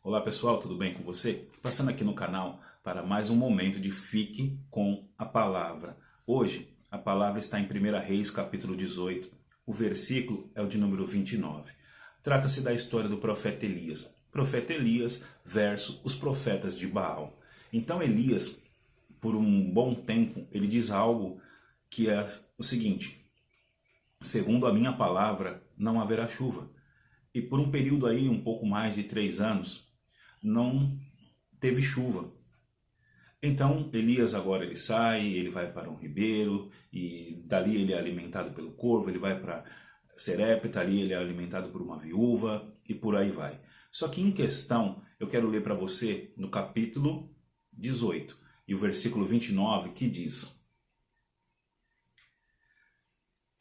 Olá pessoal, tudo bem com você? Passando aqui no canal para mais um momento de Fique com a Palavra. Hoje a palavra está em 1 Reis capítulo 18, o versículo é o de número 29. Trata-se da história do profeta Elias. Profeta Elias versus os profetas de Baal. Então Elias, por um bom tempo, ele diz algo que é o seguinte: segundo a minha palavra, não haverá chuva. E por um período aí, um pouco mais de 3 anos, não teve chuva. Então Elias agora ele sai, ele vai para um ribeiro e dali ele é alimentado pelo corvo, ele vai para Serepta, ali ele é alimentado por uma viúva e por aí vai. Só que em questão, eu quero ler para você no capítulo 18 e o versículo 29 que diz: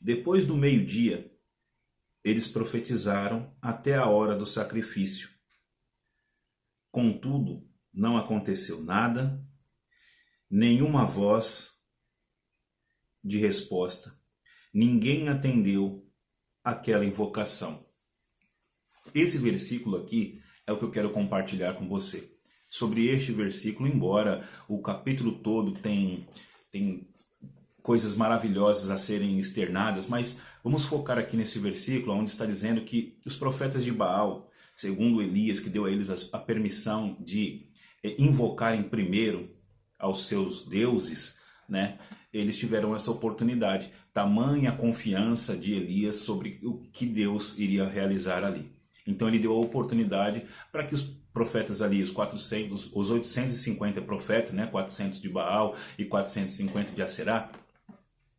Depois do meio-dia, eles profetizaram até a hora do sacrifício. Contudo, não aconteceu nada, nenhuma voz de resposta. Ninguém atendeu aquela invocação. Esse versículo aqui é o que eu quero compartilhar com você. Sobre este versículo, embora o capítulo todo tem coisas maravilhosas a serem externadas, mas vamos focar aqui nesse versículo onde está dizendo que os profetas de Baal, segundo Elias, que deu a eles a permissão de invocarem primeiro aos seus deuses, né? Eles tiveram essa oportunidade, tamanha confiança de Elias sobre o que Deus iria realizar ali. Então ele deu a oportunidade para que os profetas ali, os 850 profetas, né, 400 de Baal e 450 de Aserá,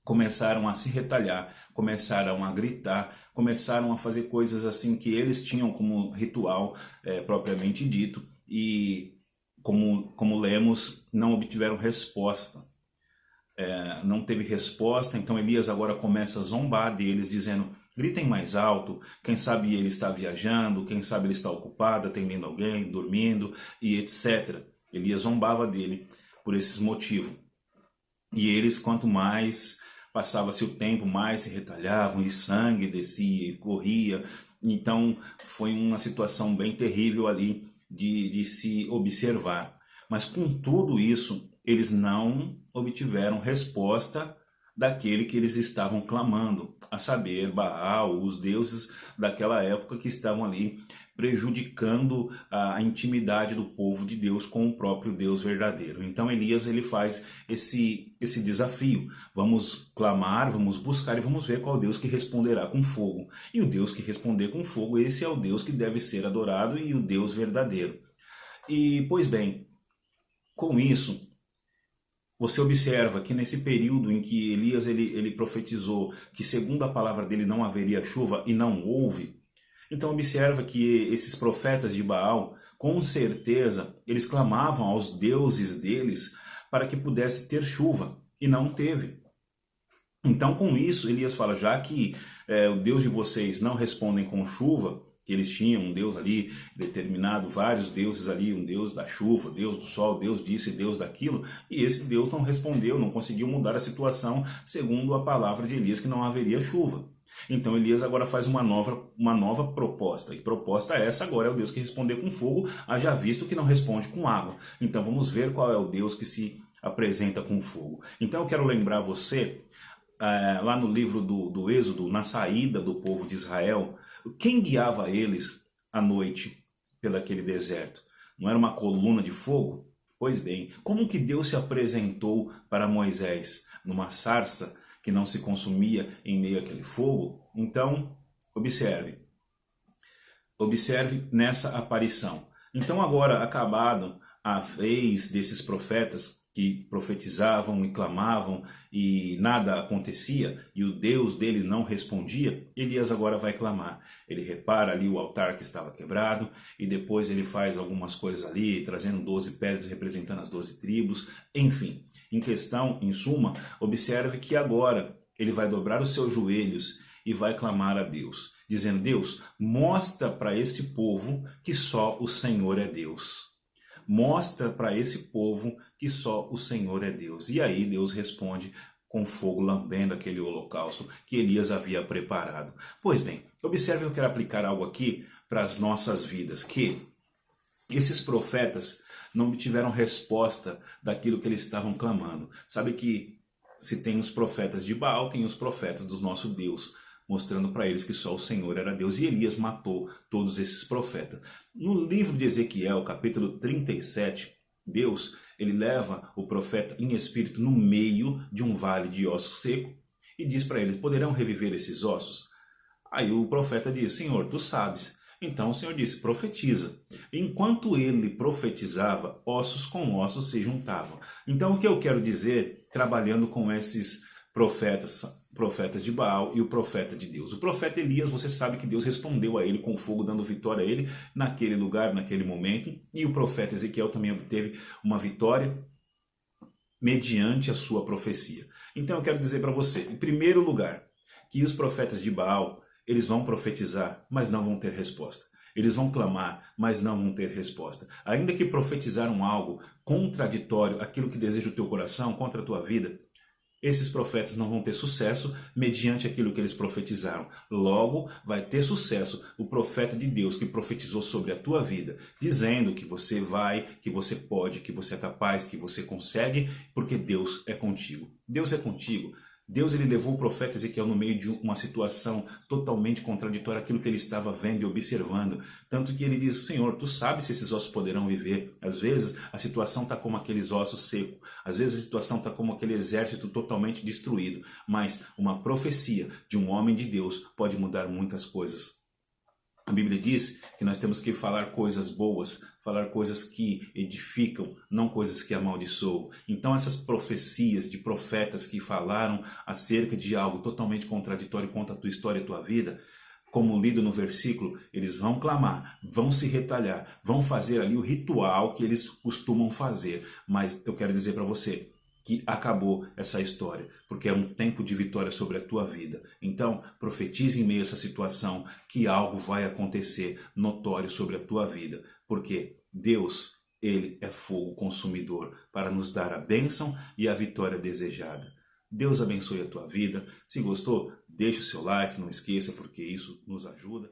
começaram a se retalhar, começaram a gritar, começaram a fazer coisas assim que eles tinham como ritual propriamente dito, e como lemos, não obtiveram resposta. Não teve resposta, então Elias agora começa a zombar deles, dizendo: gritem mais alto, quem sabe ele está viajando, quem sabe ele está ocupado, atendendo alguém, dormindo e etc. Elias zombava dele por esses motivos. E eles, quanto mais passava-se o tempo, mais se retalhavam e sangue descia e corria. Então foi uma situação bem terrível ali de se observar. Mas com tudo isso, eles não obtiveram resposta daquele que eles estavam clamando, a saber, Baal, os deuses daquela época que estavam ali prejudicando a intimidade do povo de Deus com o próprio Deus verdadeiro. Então Elias ele faz esse desafio: vamos clamar, vamos buscar e vamos ver qual Deus que responderá com fogo. E o Deus que responder com fogo, esse é o Deus que deve ser adorado e o Deus verdadeiro. E, pois bem, com isso, você observa que nesse período em que Elias ele profetizou que segundo a palavra dele não haveria chuva e não houve, então observa que esses profetas de Baal, com certeza, eles clamavam aos deuses deles para que pudesse ter chuva, e não teve. Então com isso Elias fala: já que o Deus de vocês não respondem com chuva, que eles tinham um Deus ali determinado, vários deuses ali, um Deus da chuva, Deus do sol, Deus disso e Deus daquilo, e esse Deus não respondeu, não conseguiu mudar a situação segundo a palavra de Elias, que não haveria chuva. Então Elias agora faz uma nova proposta, e proposta essa agora é o Deus que responder com fogo, haja visto que não responde com água. Então vamos ver qual é o Deus que se apresenta com fogo. Então eu quero lembrar você, lá no livro do Êxodo, na saída do povo de Israel, quem guiava eles à noite pelaquele deserto? Não era uma coluna de fogo? Pois bem, como que Deus se apresentou para Moisés? Numa sarça que não se consumia em meio àquele fogo? Então, observe nessa aparição. Então agora, acabado a vez desses profetas que profetizavam e clamavam e nada acontecia, e o Deus deles não respondia, Elias agora vai clamar. Ele repara ali o altar que estava quebrado, e depois ele faz algumas coisas ali, trazendo 12 pedras representando as 12 tribos, enfim. Em questão, em suma, observe que agora ele vai dobrar os seus joelhos e vai clamar a Deus, dizendo: Deus, mostra para esse povo que só o Senhor é Deus. Mostra para esse povo que só o Senhor é Deus. E aí Deus responde com fogo lambendo aquele holocausto que Elias havia preparado. Pois bem, observe que eu quero aplicar algo aqui para as nossas vidas, que Esses profetas não obtiveram resposta daquilo que eles estavam clamando. Sabe que se tem os profetas de Baal, tem os profetas do nosso Deus, mostrando para eles que só o Senhor era Deus. E Elias matou todos esses profetas. No livro de Ezequiel, capítulo 37, Deus, ele leva o profeta em espírito no meio de um vale de ossos seco e diz para eles: poderão reviver esses ossos? Aí o profeta diz: Senhor, tu sabes. Então o Senhor disse: profetiza. Enquanto ele profetizava, ossos com ossos se juntavam. Então o que eu quero dizer, trabalhando com esses profetas de Baal e o profeta de Deus? O profeta Elias, você sabe que Deus respondeu a ele com fogo, dando vitória a ele naquele lugar, naquele momento. E o profeta Ezequiel também obteve uma vitória mediante a sua profecia. Então eu quero dizer para você, em primeiro lugar, que os profetas de Baal, eles vão profetizar, mas não vão ter resposta. Eles vão clamar, mas não vão ter resposta. Ainda que profetizaram algo contraditório, aquilo que deseja o teu coração, contra a tua vida, esses profetas não vão ter sucesso mediante aquilo que eles profetizaram. Logo, vai ter sucesso o profeta de Deus que profetizou sobre a tua vida, dizendo que você vai, que você pode, que você é capaz, que você consegue, porque Deus é contigo. Deus é contigo. Deus, ele levou o profeta Ezequiel no meio de uma situação totalmente contraditória àquilo que ele estava vendo e observando. Tanto que ele diz: Senhor, tu sabes se esses ossos poderão viver. Às vezes a situação está como aqueles ossos secos. Às vezes a situação está como aquele exército totalmente destruído. Mas uma profecia de um homem de Deus pode mudar muitas coisas. A Bíblia diz que nós temos que falar coisas boas, falar coisas que edificam, não coisas que amaldiçoam. Então essas profecias de profetas que falaram acerca de algo totalmente contraditório contra a tua história e a tua vida, como lido no versículo, eles vão clamar, vão se retalhar, vão fazer ali o ritual que eles costumam fazer. Mas eu quero dizer para você que acabou essa história, porque é um tempo de vitória sobre a tua vida. Então, profetize em meio a essa situação que algo vai acontecer notório sobre a tua vida, porque Deus, ele é fogo consumidor para nos dar a bênção e a vitória desejada. Deus abençoe a tua vida. Se gostou, deixe o seu like, não esqueça, porque isso nos ajuda.